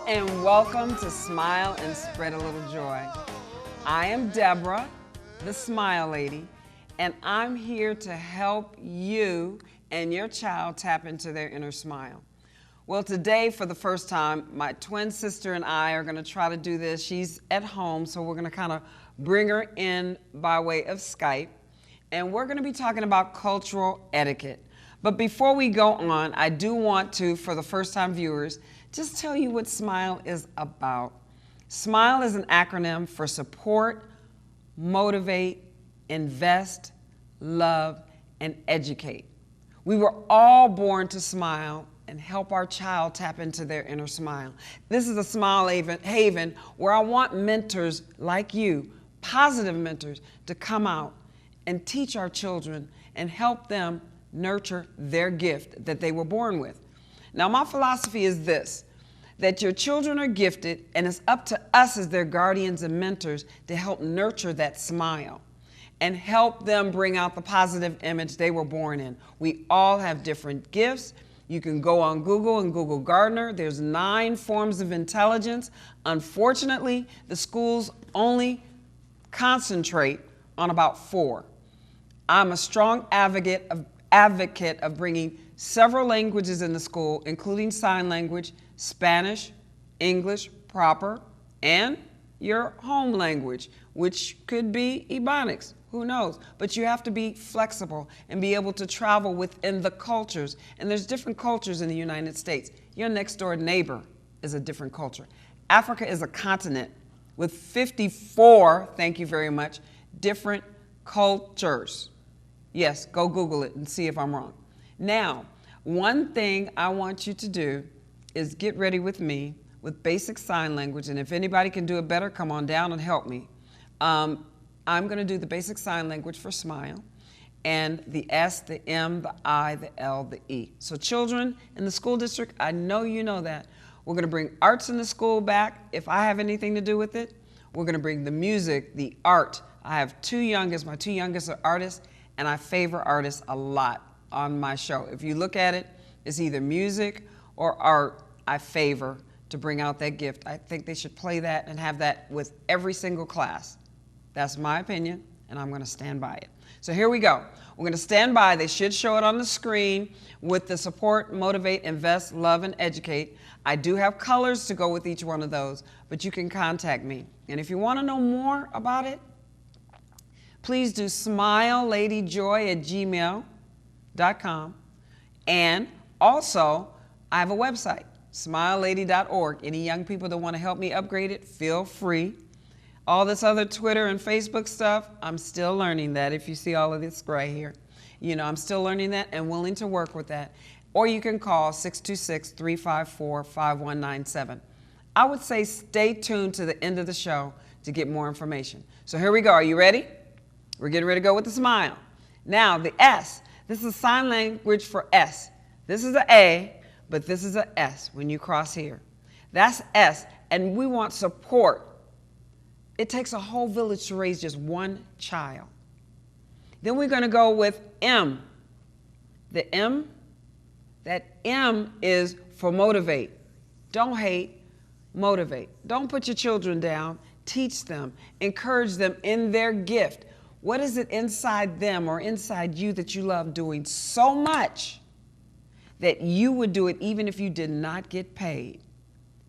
and welcome to Smile and Spread a Little Joy. I am Deborah, the Smile Lady, and I'm here to help you and your child tap into their inner smile. Well, today, for the first time, my twin sister and I are going to try to do this. She's at home, so we're going to kind of bring her in by way of Skype, and we're going to be talking about cultural etiquette. But before we go on, I do want to, for the first-time viewers, just tell you what SMILE is about. SMILE is an acronym for support, motivate, invest, love, and educate. We were all born to smile and help our child tap into their inner smile. This is a smile haven where I want mentors like you, positive mentors, to come out and teach our children and help them nurture their gift that they were born with. Now, my philosophy is this, that your children are gifted, and it's up to us as their guardians and mentors to help nurture that smile and help them bring out the positive image they were born in. We all have different gifts. You can go on Google and Google Gardener. There's 9 forms of intelligence. Unfortunately, the schools only concentrate on about 4. I'm a strong advocate of bringing several languages in the school, including sign language, Spanish, English proper, and your home language, which could be Ebonics, who knows? But you have to be flexible and be able to travel within the cultures. And there's different cultures in the United States. Your next door neighbor is a different culture. Africa is a continent with 54, thank you very much, different cultures. Yes, go Google it and see if I'm wrong. Now, one thing I want you to do is get ready with me with basic sign language, and if anybody can do it better, come on down and help me. I'm going to do the basic sign language for smile, and the S, the M, the I, the L, the E. So children in the school district, I know you know that. We're going to bring arts in the school back, if I have anything to do with it. We're going to bring the music, the art. I have my 2 youngest are artists, and I favor artists a lot on my show. If you look at it, it's either music or art I favor to bring out that gift. I think they should play that and have that with every single class. That's my opinion, and I'm going to stand by it. So here we go. We're going to stand by. They should show it on the screen with the support, motivate, invest, love, and educate. I do have colors to go with each one of those, but you can contact me. And if you want to know more about it, please do SMILELadyJoy@gmail.com. And also, I have a website, SMILELaDy.org. Any young people that want to help me upgrade it, feel free. All this other Twitter and Facebook stuff, I'm still learning that. If you see all of this right here, you know, I'm still learning that and willing to work with that. Or you can call 626-354-5197. I would say stay tuned to the end of the show to get more information. So here we go. Are you ready? We're getting ready to go with the smile. Now, the S. This is sign language for S. This is an A, but this is an S when you cross here. That's S, and we want support. It takes a whole village to raise just one child. Then we're going to go with M. The M, that M is for motivate. Don't hate, motivate. Don't put your children down. Teach them, encourage them in their gift. What is it inside them or inside you that you love doing so much that you would do it even if you did not get paid?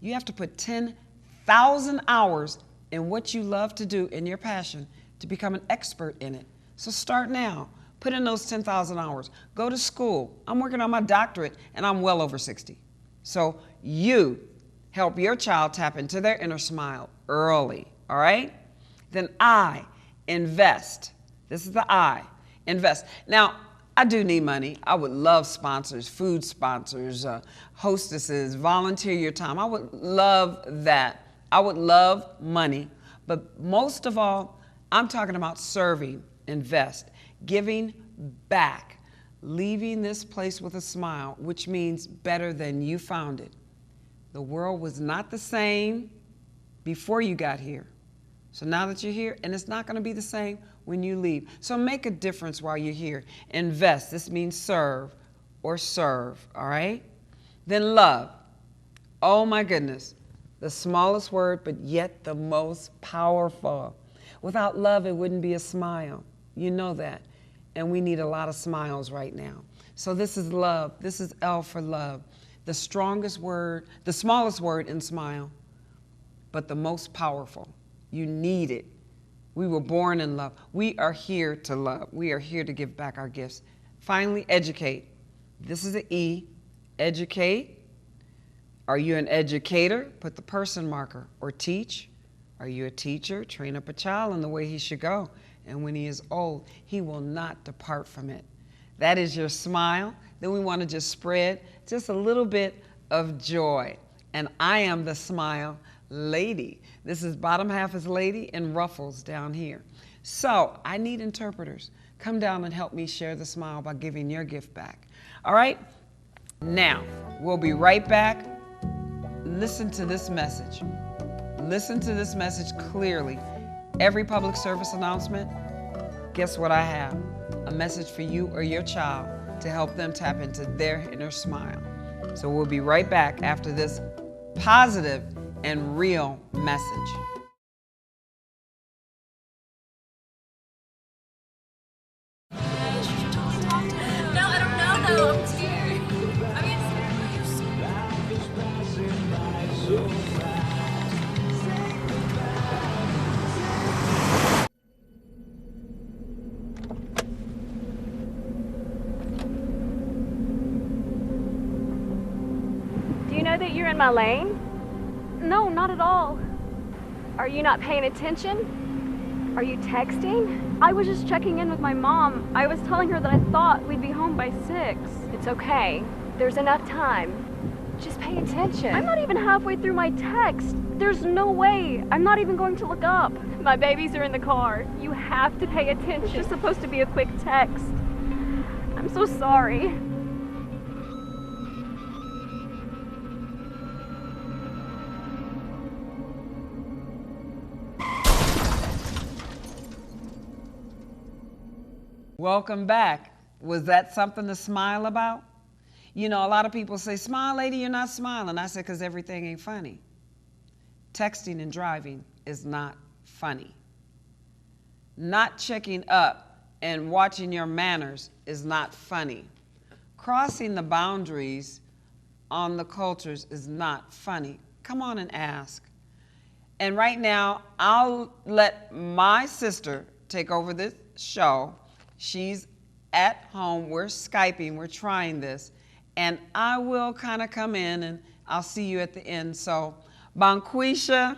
You have to put 10,000 hours in what you love to do in your passion to become an expert in it. So start now. Put in those 10,000 hours. Go to school. I'm working on my doctorate and I'm well over 60. So you help your child tap into their inner smile early, all right? Then I, invest. This is the I, invest. Now, I do need money. I would love sponsors, food sponsors, hostesses, volunteer your time. I would love that. I would love money. But most of all, I'm talking about serving, invest, giving back, leaving this place with a smile, which means better than you found it. The world was not the same before you got here. So now that you're here, and it's not going to be the same when you leave. So make a difference while you're here. Invest. This means serve or serve, all right? Then love. Oh my goodness. The smallest word, but yet the most powerful. Without love, it wouldn't be a smile. You know that. And we need a lot of smiles right now. So this is love. This is L for love. The strongest word, the smallest word in smile, but the most powerful. You need it. We were born in love. We are here to love. We are here to give back our gifts. Finally, educate. This is an E. Educate. Are you an educator? Put the person marker. Or teach. Are you a teacher? Train up a child in the way he should go. And when he is old, he will not depart from it. That is your smile. Then we want to just spread just a little bit of joy. And I am the smile lady. This is bottom half is lady and ruffles down here. So I need interpreters. Come down and help me share the smile by giving your gift back. All right? Now, we'll be right back. Listen to this message. Listen to this message clearly. Every public service announcement, guess what I have? A message for you or your child to help them tap into their inner smile. So we'll be right back after this positive and real message. No, I don't know though. I'm scared. Do you know that you're in my lane? No, not at all. Are you not paying attention? Are you texting? I was just checking in with my mom. I was telling her that I thought we'd be home by 6. It's okay. There's enough time. Just pay attention. I'm not even halfway through my text. There's no way. I'm not even going to look up. My babies are in the car. You have to pay attention. It's just supposed to be a quick text. I'm so sorry. Welcome back. Was that something to smile about? You know, a lot of people say, smile, lady, you're not smiling. I said, because everything ain't funny. Texting and driving is not funny. Not checking up and watching your manners is not funny. Crossing the boundaries on the cultures is not funny. Come on and ask. And right now, I'll let my sister take over this show. She's at home. We're Skyping. We're trying this. And I will kind of come in and I'll see you at the end. So, BonQweisha,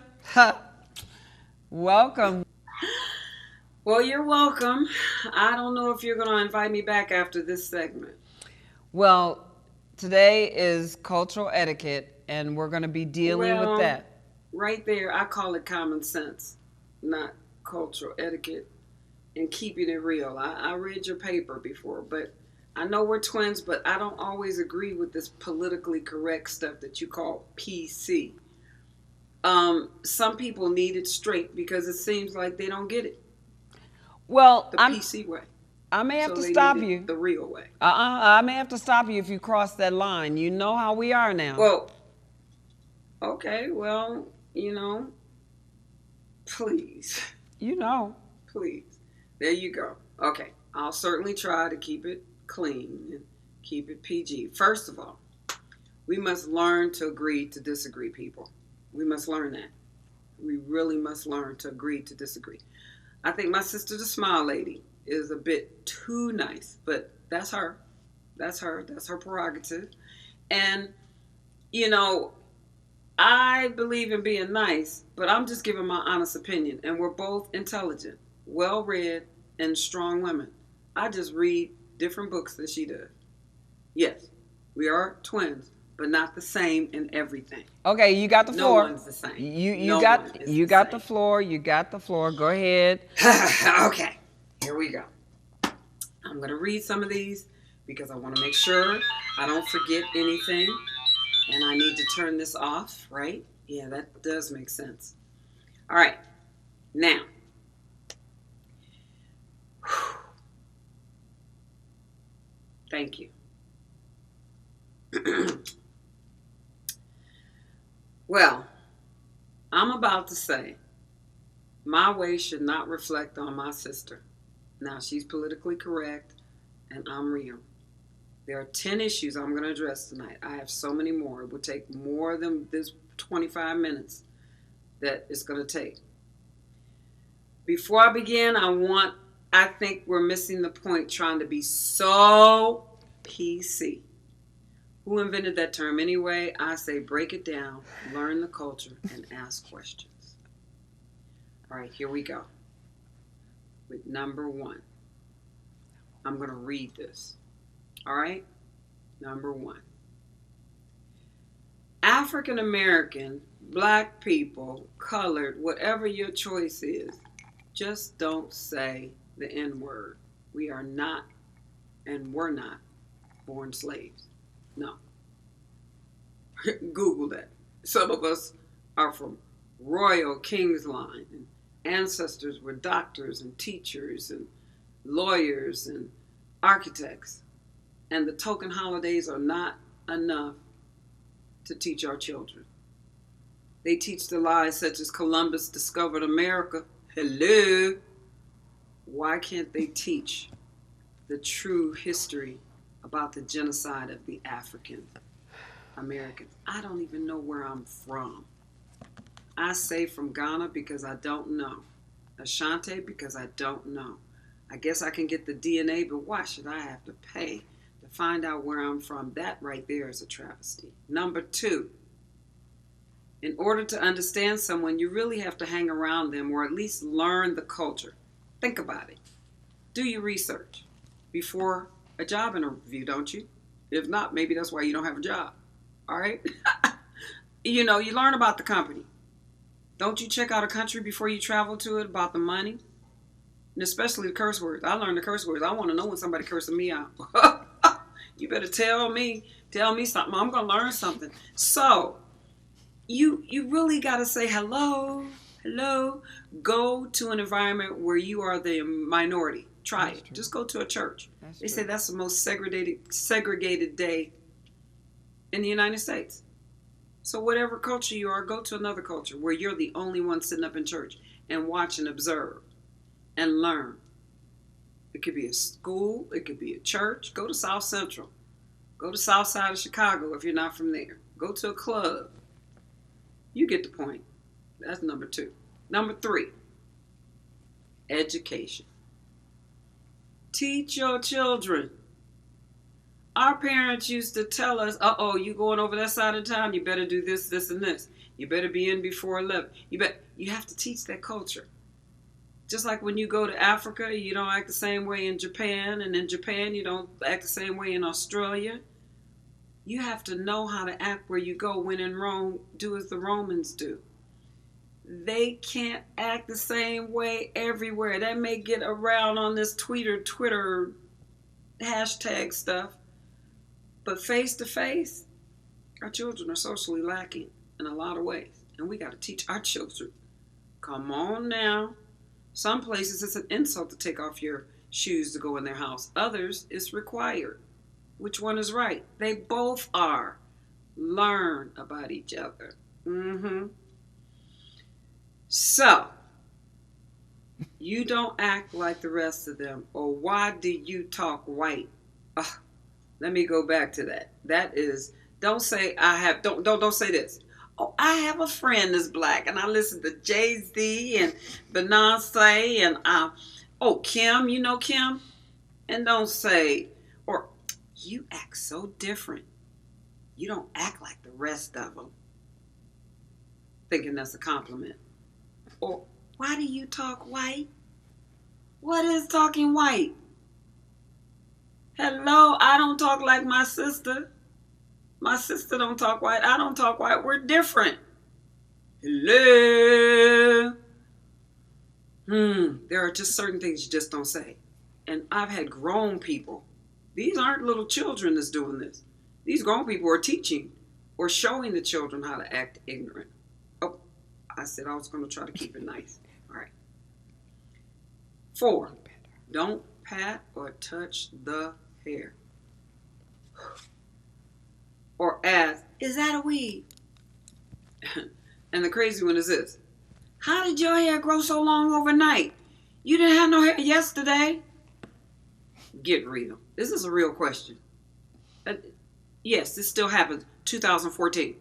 welcome. Well, you're welcome. I don't know if you're going to invite me back after this segment. Well, today is cultural etiquette, and we're going to be dealing with that. Right there, I call it common sense, not cultural etiquette, and keeping it real. I read your paper before, but I know we're twins, but I don't always agree with this politically correct stuff that you call PC. Some people need it straight because it seems like they don't get it. Well, the PC way. I may have to stop you. The real way. I may have to stop you if you cross that line. You know how we are now. Well, okay, well, you know, please. You know. Please. There you go. Okay, I'll certainly try to keep it clean and keep it PG. First of all, we must learn to agree to disagree, people. We must learn that. We really must learn to agree to disagree. I think my sister, the Smile Lady, is a bit too nice, but that's her. That's her. That's her prerogative. And, you know, I believe in being nice, but I'm just giving my honest opinion. And we're both intelligent, well-read, and strong women. I just read different books than she does. Yes, we are twins, but not the same in everything. Okay, you got the floor. No one's the same. You got the floor. You got the floor. Go ahead. Okay, here we go. I'm going to read some of these because I want to make sure I don't forget anything. And I need to turn this off, right? Yeah, that does make sense. All right, now. Thank you. Well, I'm about to say, my way should not reflect on my sister. Now, she's politically correct, and I'm real. There are 10 issues I'm going to address tonight. I have so many more. It would take more than this 25 minutes that it's going to take. Before I begin, I think we're missing the point trying to be so PC. Who invented that term anyway? I say break it down, learn the culture, and ask questions. All right, here we go. With number 1. I'm going to read this. All right? Number 1. African American, black people, colored, whatever your choice is, just don't say the N-word. We are not and were not born slaves. No. Google that. Some of us are from royal king's line, and ancestors were doctors and teachers and lawyers and architects. And the token holidays are not enough to teach our children. They teach the lies such as Columbus discovered America. Hello. Why can't they teach the true history about the genocide of the African Americans? I don't even know where I'm from. I say from Ghana because I don't know. Ashanti because I don't know. I guess I can get the DNA, but why should I have to pay to find out where I'm from? That right there is a travesty. Number 2, in order to understand someone, you really have to hang around them or at least learn the culture. Think about it. Do your research before a job interview, don't you? If not, maybe that's why you don't have a job. All right? You learn about the company. Don't you check out a country before you travel to it, about the money? And especially the curse words. I learned the curse words. I want to know when somebody cursing me out. You better tell me something. I'm going to learn something. So, you really got to say hello. Go to an environment where you are the minority. Try it. Just go to a church. They say that's the most segregated day in the United States. So whatever culture you are, go to another culture where you're the only one sitting up in church and watch and observe and learn. It could be a school. It could be a church. Go to South Central. Go to South Side of Chicago if you're not from there. Go to a club. You get the point. That's number 2. Number 3, education. Teach your children. Our parents used to tell us, you going over that side of town, you better do this, this, and this. You better be in before 11. You have to teach that culture. Just like when you go to Africa, you don't act the same way in Japan, and in Japan, you don't act the same way in Australia. You have to know how to act where you go. When in Rome, do as the Romans do. They can't act the same way everywhere. That may get around on this Twitter hashtag stuff. But face to face, our children are socially lacking in a lot of ways. And we got to teach our children. Come on now. Some places it's an insult to take off your shoes to go in their house. Others, it's required. Which one is right? They both are. Learn about each other. So, you don't act like the rest of them. Or why do you talk white? Let me go back to that. That is, don't say don't say this. I have a friend that's black and I listen to Jay-Z and Beyonce and Kim, you know Kim? And don't say, or you act so different. You don't act like the rest of them. Thinking that's a compliment. Or why do you talk white? What is talking white? Hello, I don't talk like my sister. My sister don't talk white. I don't talk white. We're different. Hello. There are just certain things you just don't say. And I've had grown people. These aren't little children that's doing this. These grown people are teaching or showing the children how to act ignorant. Oh, I said I was going to try to keep it nice. All right. 4, don't pat or touch the hair. Or ask, is that a weave? And the crazy one is this. How did your hair grow so long overnight? You didn't have no hair yesterday. Get real. This is a real question. Yes, this still happens. 2014.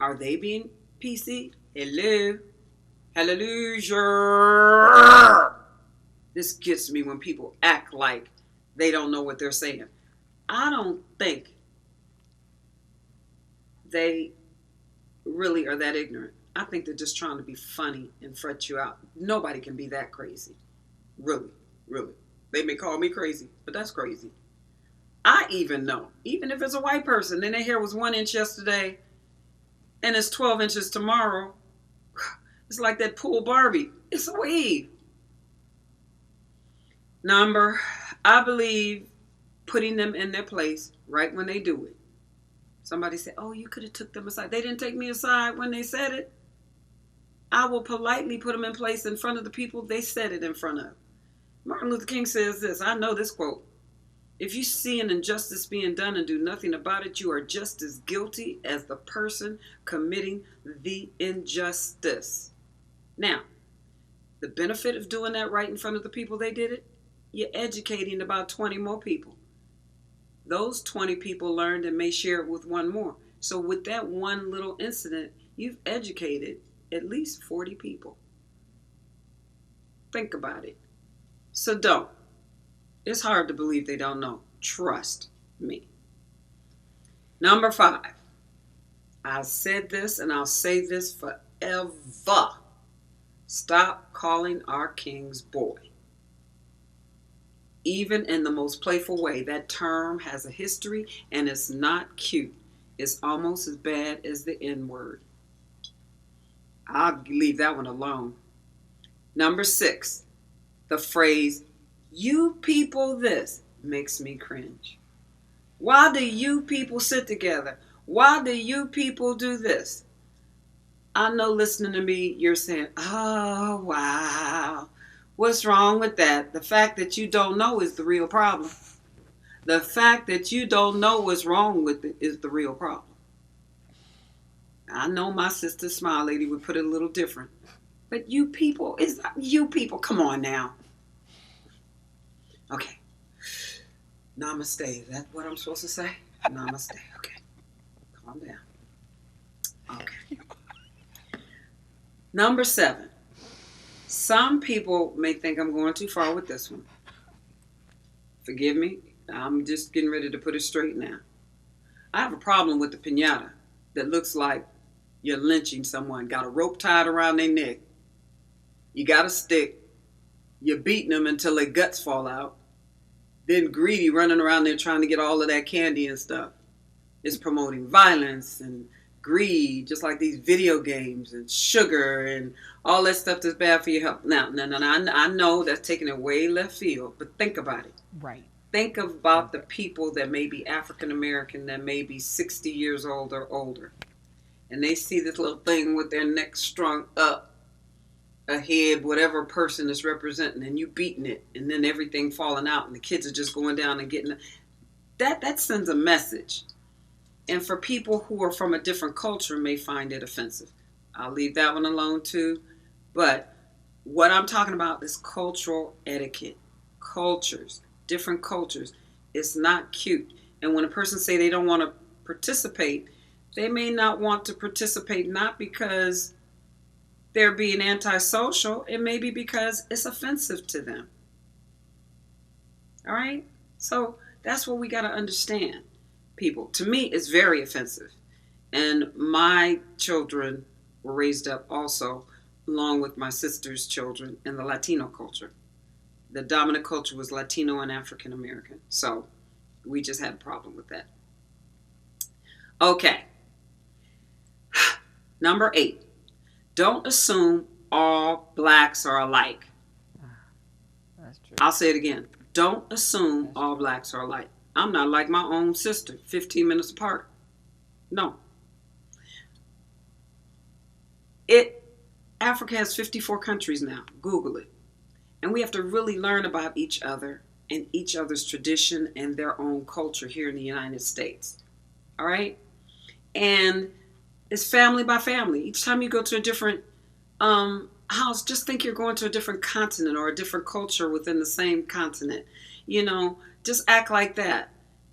Are they being PC? Hello? Hallelujah. This gets me when people act like they don't know what they're saying. I don't think they really are that ignorant. I think they're just trying to be funny and fret you out. Nobody can be that crazy. Really, really. They may call me crazy, but that's crazy. I even know, even if it's a white person, and their hair was 1 inch yesterday, and it's 12 inches tomorrow, it's like that pool Barbie. It's a weave. I believe putting them in their place right when they do it. Somebody said, oh, you could have took them aside. They didn't take me aside when they said it. I will politely put them in place in front of the people they said it in front of. Martin Luther King says this. I know this quote. If you see an injustice being done and do nothing about it, you are just as guilty as the person committing the injustice. Now, the benefit of doing that right in front of the people they did it, you're educating about 20 more people. Those 20 people learned and may share it with one more. So with that one little incident, you've educated at least 40 people. Think about it. So don't. It's hard to believe they don't know. Trust me. 5. I said this and I'll say this forever. Stop calling our kings boy. Even in the most playful way, that term has a history and it's not cute. It's almost as bad as the N-word. I'll leave that one alone. 6, the phrase, you people this, makes me cringe. Why do you people sit together? Why do you people do this? I know listening to me, you're saying, oh, wow. What's wrong with that? The fact that you don't know is the real problem. The fact that you don't know what's wrong with it is the real problem. I know my sister SMILELaDy would put it a little different. But you people, come on now. Okay. Namaste. Is that what I'm supposed to say? Namaste. Okay. Calm down. Okay. 7. Some people may think I'm going too far with this one. Forgive me. I'm just getting ready to put it straight now. I have a problem with the piñata that looks like you're lynching someone. Got a rope tied around their neck. You got a stick. You're beating them until their guts fall out. Then greedy running around there trying to get all of that candy and stuff. It's promoting violence and greed, just like these video games and sugar and all that stuff that's bad for your health. Now, I know that's taking it way left field, but think about it. Right. Think about the people that may be African American, that may be 60 years old or older, and they see this little thing with their neck strung up ahead, whatever person is representing, and you beating it, and then everything falling out, and the kids are just going down and getting that sends a message. And for people who are from a different culture may find it offensive. I'll leave that one alone too. But what I'm talking about is cultural etiquette. Cultures, different cultures. It's not cute. And when a person say they don't want to participate, they may not want to participate not because they're being antisocial. It may be because it's offensive to them. All right? So that's what we got to understand. People. To me, it's very offensive. And my children were raised up also, along with my sister's children, in the Latino culture. The dominant culture was Latino and African American. So we just had a problem with that. Okay. 8. Don't assume all blacks are alike. That's true. I'll say it again. Don't assume all blacks are alike. I'm not like my own sister, 15 minutes apart. No. Africa has 54 countries now. Google it. And we have to really learn about each other and each other's tradition and their own culture here in the United States. All right? And It's family by family. Each time you go to a different house, just think you're going to a different continent or a different culture within the same continent. You know, just act like that.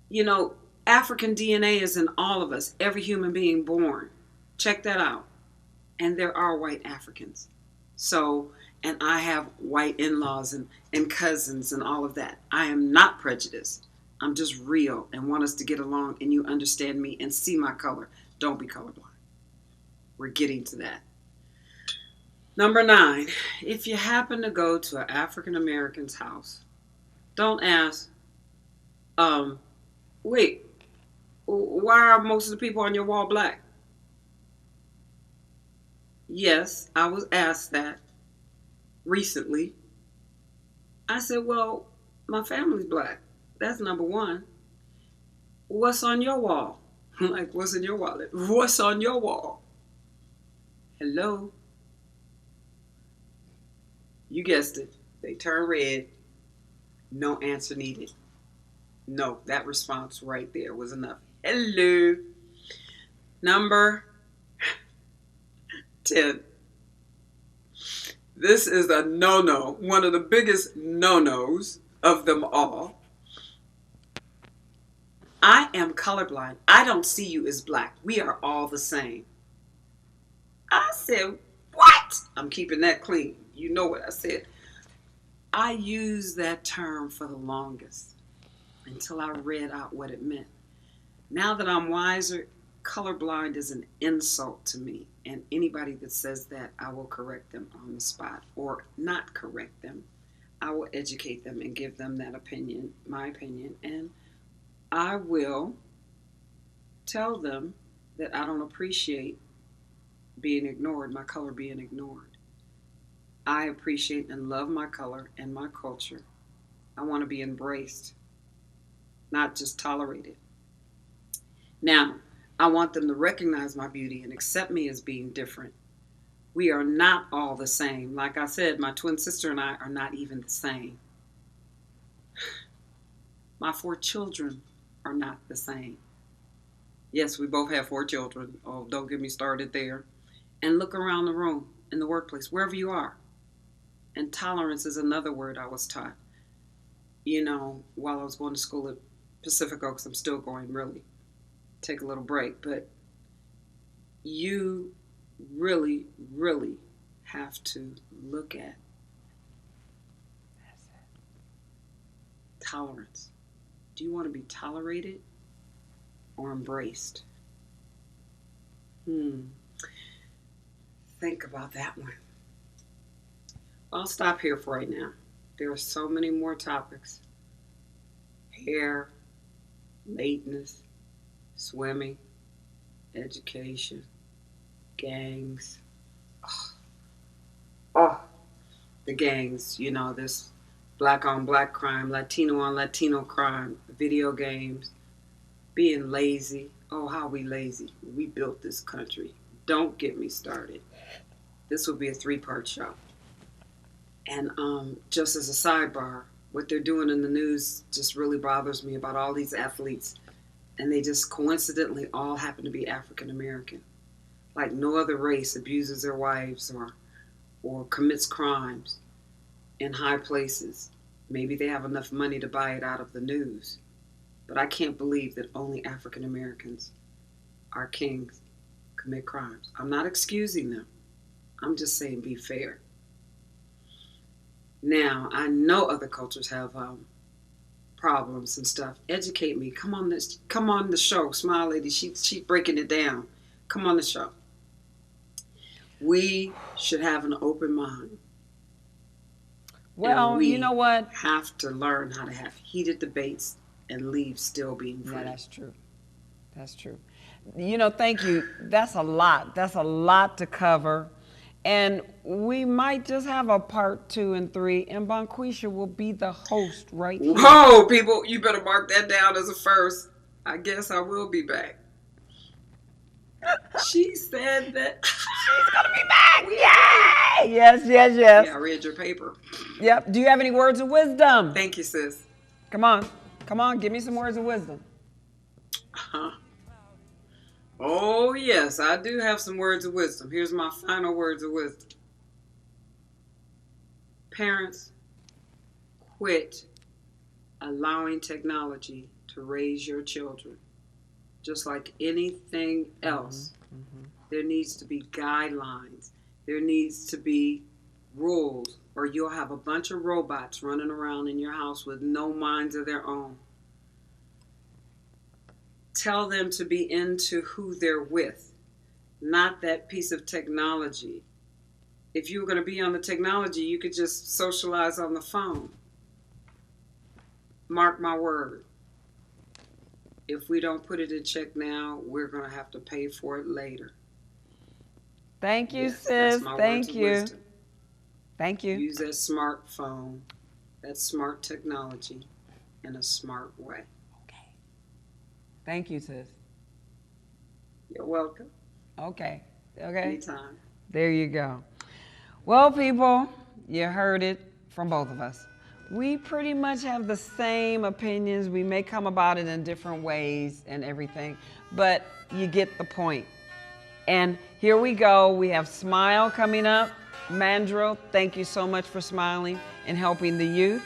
You know, African DNA is in all of us, every human being born. Check that out. And there are white Africans. So, and I have white in-laws and cousins and all of that. I am not prejudiced. I'm just real and want us to get along and you understand me and see my color. Don't be colorblind. We're getting to that. Number 9, if you happen to go to an African American's house, don't ask, wait, why are most of the people on your wall black? Yes, I was asked that recently. I said, well, my family's black. That's number 1. What's on your wall? Like, what's in your wallet? What's on your wall? Hello? You guessed it. They turn red. No answer needed. No, that response right there was enough. Hello. Number 10. This is a no-no. One of the biggest no-nos of them all. I am colorblind. I don't see you as black. We are all the same. I said, what? I'm keeping that clean. You know what I said. I used that term for the longest until I read out what it meant. Now that I'm wiser, colorblind is an insult to me. And anybody that says that, I will correct them on the spot or not correct them. I will educate them and give them that opinion, my opinion. And I will tell them that I don't appreciate being ignored, my color being ignored. I appreciate and love my color and my culture. I want to be embraced, not just tolerated. Now, I want them to recognize my beauty and accept me as being different. We are not all the same. Like I said, my twin sister and I are not even the same. My 4 children are not the same. Yes, we both have 4 children. Oh, don't get me started there. And look around the room, in the workplace, wherever you are. And tolerance is another word I was taught. You know, while I was going to school at Pacific Oaks, I'm still going, really. Take a little break. But you really, really have to look at tolerance. Do you want to be tolerated or embraced? Think about that one. I'll stop here for right now. There are so many more topics. Hair, lateness, swimming, education, gangs. The gangs, you know, this black on black crime, Latino on Latino crime, video games, being lazy. Oh, how we lazy. We built this country. Don't get me started. This will be a 3-part show. And just as a sidebar, what they're doing in the news just really bothers me about all these athletes. And they just coincidentally all happen to be African American. Like no other race abuses their wives or commits crimes in high places. Maybe they have enough money to buy it out of the news. But I can't believe that only African Americans, our kings, commit crimes. I'm not excusing them. I'm just saying be fair. Now, I know other cultures have problems and stuff. Educate me. Come on the show. SMILELaDy, she's breaking it down. Come on the show. We should have an open mind. Well, you know what? Have to learn how to have heated debates and leave still being free. Yeah, that's true. That's true. You know, thank you. That's a lot. That's a lot to cover. And we might just have a part 2 and 3, and BonQweisha will be the host right here. Whoa, people, you better mark that down as a first. I guess I will be back. She said that She's going to be back. Yay! Yes, yes, yes. Yeah, I read your paper. Yep. Do you have any words of wisdom? Thank you, sis. Come on. Come on. Give me some words of wisdom. Oh, yes, I do have some words of wisdom. Here's my final words of wisdom. Parents, quit allowing technology to raise your children. Just like anything else, there needs to be guidelines. There needs to be rules, or you'll have a bunch of robots running around in your house with no minds of their own. Tell them to be into who they're with, not that piece of technology. If you were going to be on the technology, you could just socialize on the phone. Mark my word. If we don't put it in check now, we're going to have to pay for it later. Thank you, Yes, sis. that's my Thank words of you. wisdom. Thank you. Use that smartphone, that smart technology, in a smart way. Thank you, sis. You're welcome. Okay. Anytime. There you go. Well, people, you heard it from both of us. We pretty much have the same opinions. We may come about it in different ways and everything, but you get the point. And here we go. We have Smile coming up. Mandrill, thank you so much for smiling and helping the youth.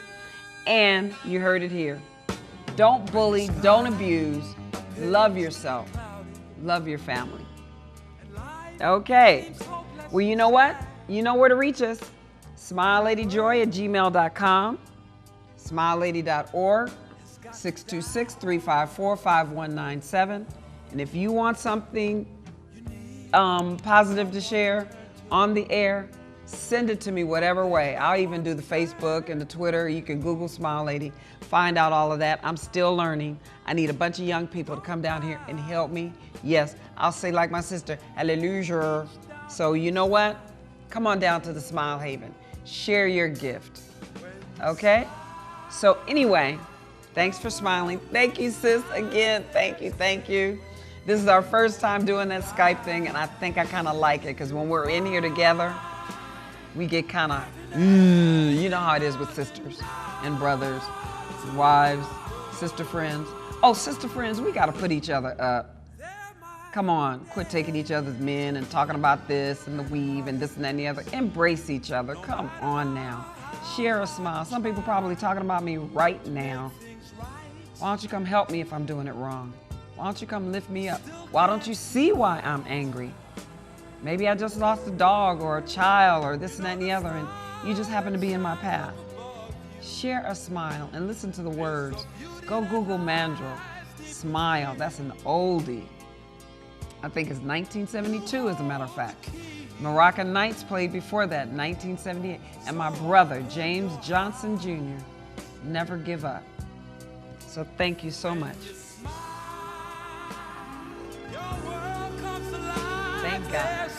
And you heard it here. Don't bully, don't abuse. Love yourself. Love your family. Okay. Well, you know what? You know where to reach us. SmileLadyJoy@gmail.com, SmileLady.org, 626-354-5197. And if you want something positive to share on the air, send it to me whatever way. I'll even do the Facebook and the Twitter. You can Google Smile Lady, find out all of that. I'm still learning. I need a bunch of young people to come down here and help me. Yes, I'll say like my sister, hallelujah. So you know what? Come on down to the Smile Haven. Share your gift. Okay? So anyway, thanks for smiling. Thank you, sis, again. Thank you, thank you. This is our first time doing that Skype thing, and I think I kind of like it because when we're in here together, we get kind of, you know how it is with sisters and brothers, wives, sister friends. Oh, sister friends, we got to put each other up. Come on, quit taking each other's men and talking about this and the weave and this and that and the other. Embrace each other. Come on now. Share a smile. Some people probably talking about me right now. Why don't you come help me if I'm doing it wrong? Why don't you come lift me up? Why don't you see why I'm angry? Maybe I just lost a dog or a child or this and that and the other, and you just happen to be in my path. Share a smile and listen to the words. Go Google Mandrill. Smile. That's an oldie. I think it's 1972, as a matter of fact. Moroccan Nights played before that, 1978. And my brother, James Johnson Jr., Never Give Up. So thank you so much. Thank God.